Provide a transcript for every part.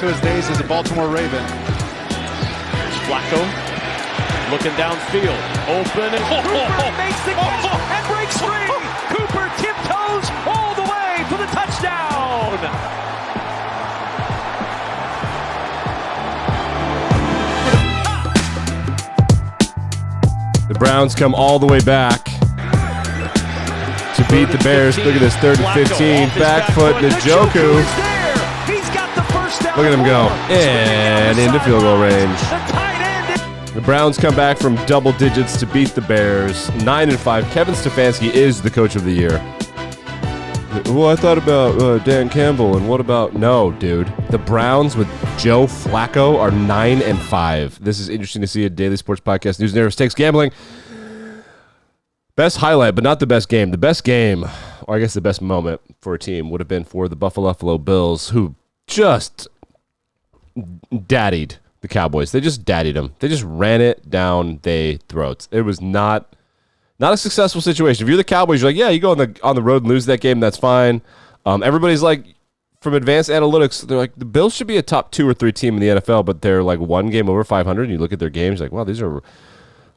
to his days as a Baltimore Raven. Flacco looking downfield. Open. And Cooper makes the catch and breaks free. Cooper tiptoes all the way for the touchdown. The Browns come all the way back to beat the Bears. Look at this, 3rd and 15. Back foot, Njoku. Look at him go. And into field goal range. The Browns come back from double digits to beat the Bears. 9-5. Kevin Stefanski is the coach of the year. Well, I thought about Dan Campbell, and what about... No, dude. The Browns with Joe Flacco are 9-5. This is interesting to see. A daily sports podcast, News Narratives Takes Gambling. Best highlight, but not the best game. The best game, or I guess the best moment for a team, would have been for the Buffalo Bills, who just daddied the Cowboys. They just daddied them. They just ran it down their throats. It was not a successful situation. If you're the Cowboys, you're like, yeah, you go on the road and lose that game, that's fine. Everybody's like, from advanced analytics, they're like, the Bills should be a top 2 or 3 team in the NFL, but they're like one game over 500, and you look at their games, like, wow, these are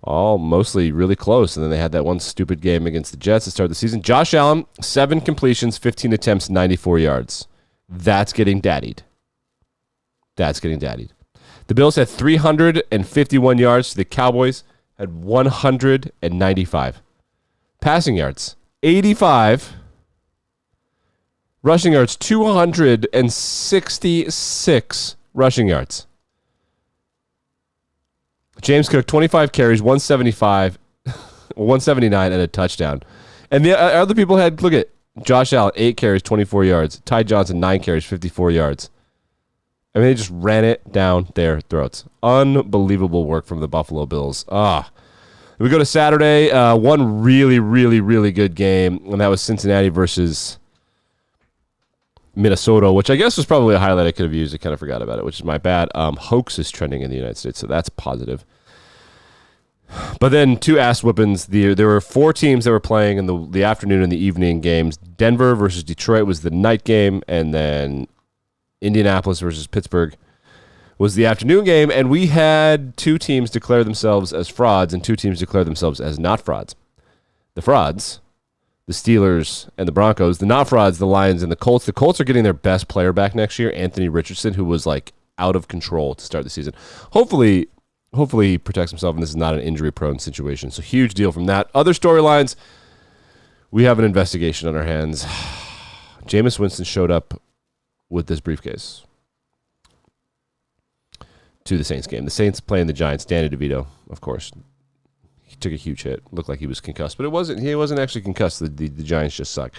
all mostly really close. And then they had that one stupid game against the Jets to start the season. Josh Allen, 7 completions, 15 attempts, 94 yards. That's getting daddied. The Bills had 351 yards. The Cowboys had 195. Passing yards, 85. Rushing yards, 266 rushing yards. James Cook, 25 carries, 179, and a touchdown. And the other people had, look at Josh Allen, 8 carries, 24 yards. Ty Johnson, 9 carries, 54 yards. I mean, they just ran it down their throats. Unbelievable work from the Buffalo Bills. We go to Saturday, one really, really, really good game, and that was Cincinnati versus Minnesota, which I guess was probably a highlight I could have used. I kind of forgot about it, which is my bad. Hoax is trending in the United States, so that's positive. But then 2 ass whippings. There were 4 teams that were playing in the afternoon and the evening games. Denver versus Detroit was the night game, and then Indianapolis versus Pittsburgh was the afternoon game, and we had 2 teams declare themselves as frauds and 2 teams declare themselves as not frauds. The frauds, the Steelers and the Broncos. The not frauds, the Lions and the Colts. The Colts are getting their best player back next year, Anthony Richardson, who was like out of control to start the season. Hopefully he protects himself and this is not an injury-prone situation. So huge deal from that. Other storylines, we have an investigation on our hands. Jameis Winston showed up with this briefcase to the Saints game. The Saints playing the Giants. Danny DeVito, of course. He took a huge hit. Looked like he was concussed, but he wasn't actually concussed. The Giants just suck.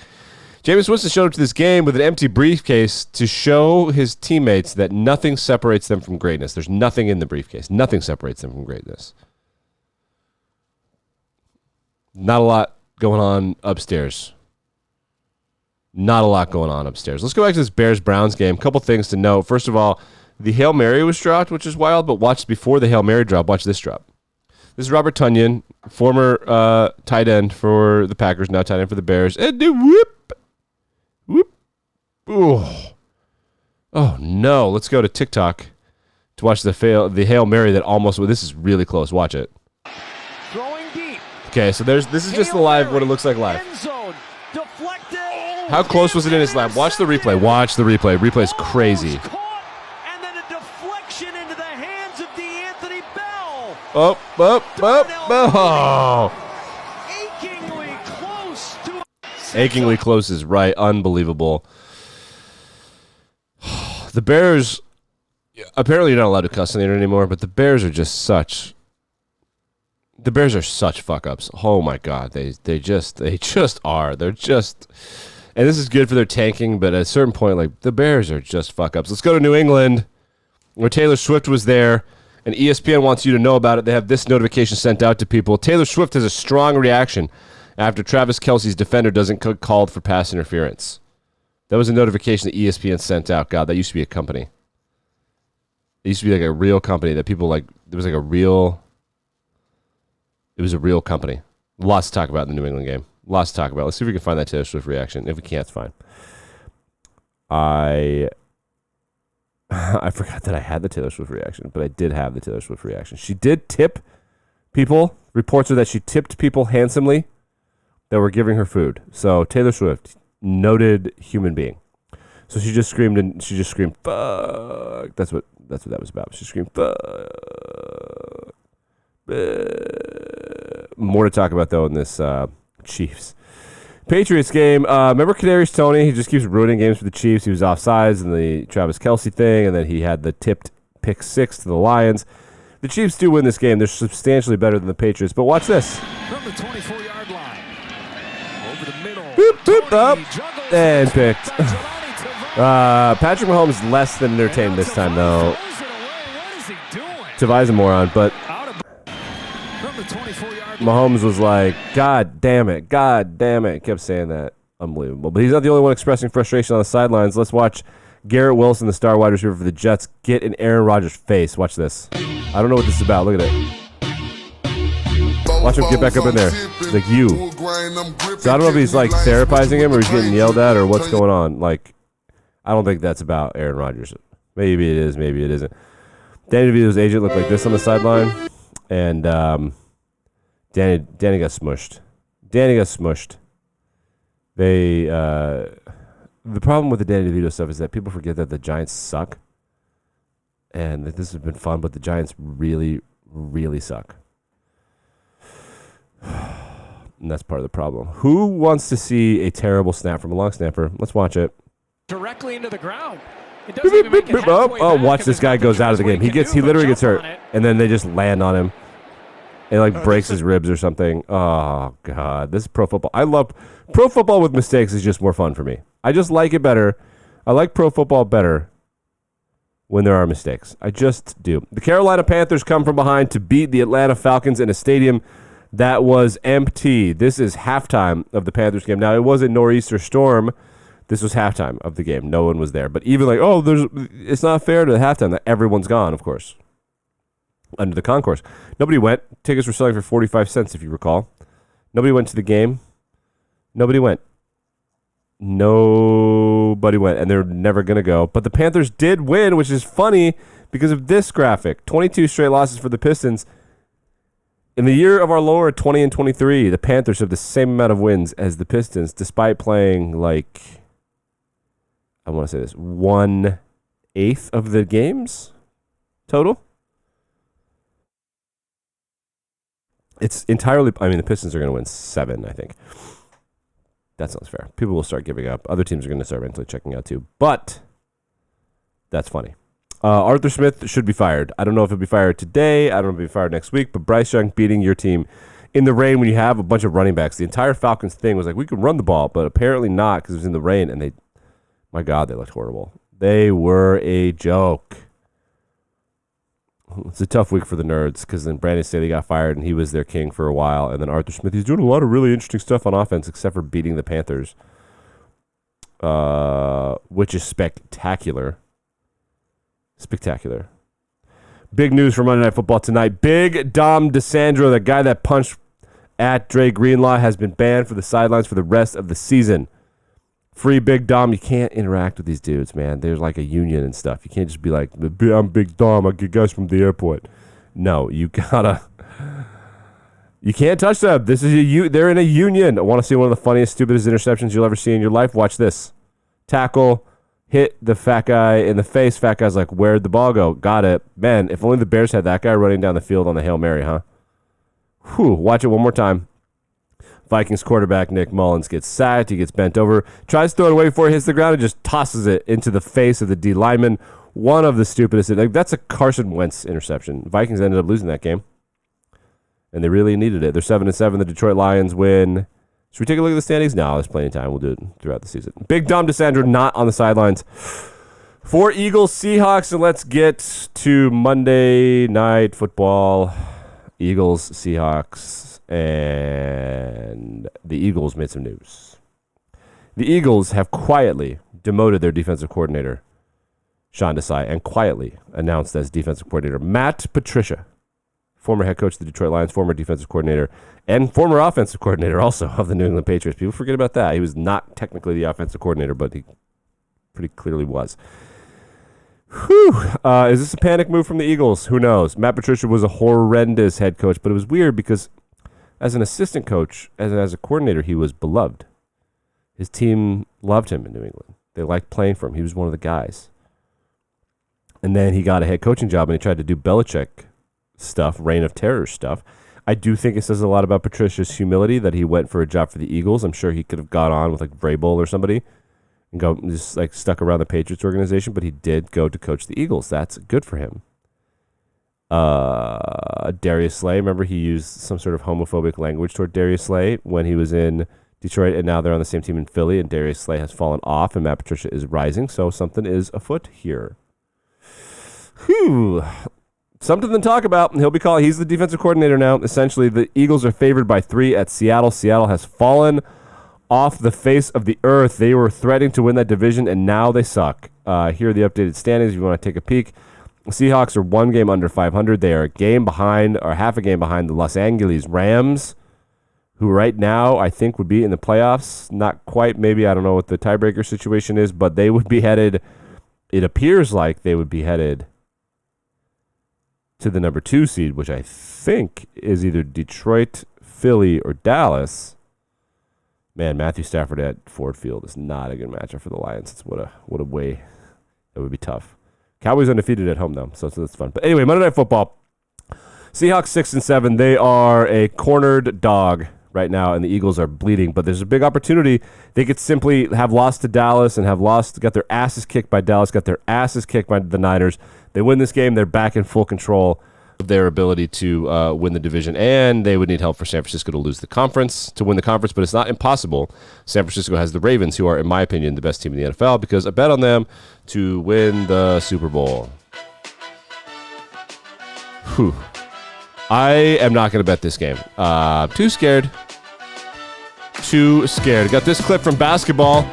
Jameis Winston showed up to this game with an empty briefcase to show his teammates that nothing separates them from greatness. There's nothing in the briefcase. Nothing separates them from greatness. Not a lot going on upstairs. Let's go back to this Bears-Browns game. Couple things to note. First of all, the Hail Mary was dropped, which is wild, but watch before the Hail Mary drop. Watch this drop. This is Robert Tonyan, former tight end for the Packers, now tight end for the Bears. And whoop. Oh no. Let's go to TikTok to watch the Hail Mary that almost... This is really close. Watch it. Throwing deep. Okay, so this is just the live, what it looks like live. How close was it in his lap? Watch the replay. Replay's crazy. And then a deflection into the hands of DeAnthony Bell. Achingly close to... Achingly close is right. Unbelievable. The Bears, apparently you're not allowed to cuss on the internet anymore, but the Bears are just such... The Bears are such fuck-ups. Oh, my God. They just are. They're just... And this is good for their tanking, but at a certain point, like, the Bears are just fuck-ups. Let's go to New England, where Taylor Swift was there, and ESPN wants you to know about it. They have this notification sent out to people. Taylor Swift has a strong reaction after Travis Kelce's defender doesn't called for pass interference. That was a notification that ESPN sent out. God, that used to be a company. It used to be like a real company that people like. It was a real company. Lots to talk about in the New England game. Lots to talk about. Let's see if we can find that Taylor Swift reaction. If we can't, it's fine. I forgot that I had the Taylor Swift reaction, but I did have the Taylor Swift reaction. She did tip people. Reports are that she tipped people handsomely that were giving her food. So Taylor Swift, noted human being. So she just screamed fuck. That's what that was about. She screamed fuck. More to talk about though in this Chiefs Patriots game. Remember Kadarius Toney? He just keeps ruining games for the Chiefs. He was offsides in the Travis Kelce thing, and then he had the tipped pick 6 to the Lions. The Chiefs do win this game. They're substantially better than the Patriots. But watch this. From the 24-yard line. Over the middle. Boop, boop, up, and picked. Patrick Mahomes less than entertained this time, though. What is he doing? Tavai's a moron, but From the 24-yard line. Mahomes was like, God damn it. Kept saying that. Unbelievable. But he's not the only one expressing frustration on the sidelines. Let's watch Garrett Wilson, the star wide receiver for the Jets, get in Aaron Rodgers' face. Watch this. I don't know what this is about. Look at it. Watch him get back up in there. Like, you. So I don't know if he's, like, therapizing him or he's getting yelled at or what's going on. Like, I don't think that's about Aaron Rodgers. Maybe it is. Maybe it isn't. Danny DeVito's agent looked like this on the sideline. And Danny got smushed. The problem with the Danny DeVito stuff is that people forget that the Giants suck. And that this has been fun, but the Giants really, really suck. And that's part of the problem. Who wants to see a terrible snap from a long snapper? Let's watch it. Directly into the ground. It doesn't even make it halfway oh, back, watch and this there's guy nothing goes out of the Travis game. Wade can He do literally but gets jump hurt, on it. and then they just land on him. It like breaks his ribs or something. Oh God, this is pro football. I love pro football with mistakes. Is just more fun for me. I just like it better. I like pro football better when there are mistakes. I just do. The Carolina Panthers come from behind to beat the Atlanta Falcons in a stadium that was empty. This is halftime of the Panthers game. Now, it was a nor'easter storm. This was halftime of the game. No one was there. But even like, it's not fair to the halftime that everyone's gone, of course, under the concourse. Nobody went. Tickets were selling for 45 cents, if you recall. Nobody went to the game. Nobody went. And they're never going to go. But the Panthers did win, which is funny because of this graphic. 22 straight losses for the Pistons. In the year of our Lord, 20 and 23, the Panthers have the same amount of wins as the Pistons, despite playing like, I want to say this, 1/8 of the games total. It's entirely, the Pistons are going to win 7, I think. That sounds fair. People will start giving up. Other teams are going to start mentally checking out too. But that's funny. Arthur Smith should be fired. I don't know if he'll be fired today. I don't know if he'll be fired next week. But Bryce Young beating your team in the rain when you have a bunch of running backs. The entire Falcons thing was like, we can run the ball, but apparently not because it was in the rain. And my God, they looked horrible. They were a joke. It's a tough week for the nerds because then Brandon Staley got fired and he was their king for a while. And then Arthur Smith, he's doing a lot of really interesting stuff on offense except for beating the Panthers, which is spectacular. Spectacular. Big news for Monday Night Football tonight. Big Dom DeSandro, the guy that punched at Dre Greenlaw, has been banned for the sidelines for the rest of the season. Free Big Dom. You can't interact with these dudes, man. There's like a union and stuff. You can't just be like, I'm Big Dom. I get guys from the airport. No, you gotta. You can't touch them. This is they're in a union. I want to see one of the funniest, stupidest interceptions you'll ever see in your life. Watch this. Tackle. Hit the fat guy in the face. Fat guy's like, where'd the ball go? Got it. Man, if only the Bears had that guy running down the field on the Hail Mary, huh? Whew. Watch it one more time. Vikings quarterback Nick Mullins gets sacked. He gets bent over. Tries to throw it away before it hits the ground and just tosses it into the face of the D lineman. One of the stupidest. That's a Carson Wentz interception. Vikings ended up losing that game. And they really needed it. They're 7-7. The Detroit Lions win. Should we take a look at the standings? No, there's plenty of time. We'll do it throughout the season. Big Dom DeSandro not on the sidelines for Eagles Seahawks. And let's get to Monday Night Football. Eagles Seahawks. And the Eagles made some news. The Eagles have quietly demoted their defensive coordinator, Sean Desai, and quietly announced as defensive coordinator Matt Patricia, former head coach of the Detroit Lions, former defensive coordinator, and former offensive coordinator also of the New England Patriots. People forget about that. He was not technically the offensive coordinator, but he pretty clearly was. Whew. Is this a panic move from the Eagles? Who knows? Matt Patricia was a horrendous head coach, but it was weird because as an assistant coach, as a coordinator, he was beloved. His team loved him in New England. They liked playing for him. He was one of the guys. And then he got a head coaching job, and he tried to do Belichick stuff, reign of terror stuff. I do think it says a lot about Patricia's humility that he went for a job for the Eagles. I'm sure he could have got on with like Vrabel or somebody and go just like stuck around the Patriots organization, but he did go to coach the Eagles. That's good for him. Darius Slay, remember he used some sort of homophobic language toward Darius Slay when he was in Detroit, and now they're on the same team in Philly, and Darius Slay has fallen off, and Matt Patricia is rising, so something is afoot here. Whew. Something to talk about. He's the defensive coordinator now. Essentially, the Eagles are favored by 3 at Seattle. Seattle has fallen off the face of the earth. They were threatening to win that division, and now they suck. Here are the updated standings if you want to take a peek. The Seahawks are 1 game under 500. They are a game behind, or half a game behind the Los Angeles Rams, who right now I think would be in the playoffs. Not quite, maybe. I don't know what the tiebreaker situation is, but they would be headed, it appears like they would be headed to the number 2 seed, which I think is either Detroit, Philly, or Dallas. Man, Matthew Stafford at Ford Field is not a good matchup for the Lions. It's what a way. That would be tough. Cowboys undefeated at home, though, so that's fun. But anyway, Monday Night Football. Seahawks 6-7. They are a cornered dog right now, and the Eagles are bleeding. But there's a big opportunity. They could simply have lost to Dallas and got their asses kicked by Dallas, got their asses kicked by the Niners. They win this game, they're back in full control of their ability to win the division, and they would need help for San Francisco to win the conference, but it's not impossible. San Francisco has the Ravens, who are, in my opinion, the best team in the NFL, because I bet on them to win the Super Bowl. Whew. I am not going to bet this game. Too scared. Got this clip from basketball.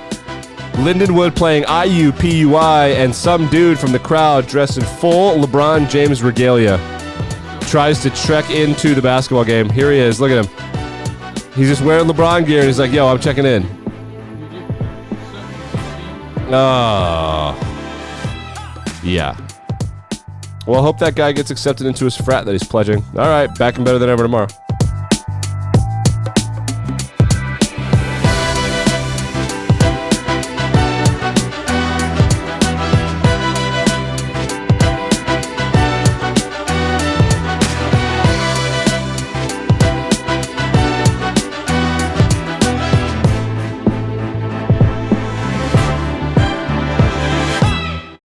Lindenwood playing IUPUI, and some dude from the crowd dressed in full LeBron James regalia tries to trek into the basketball game. Here he is. Look at him. He's just wearing LeBron gear, and he's like, yo, I'm checking in. Oh. Yeah. Well, I hope that guy gets accepted into his frat that he's pledging. All right, back and better than ever tomorrow.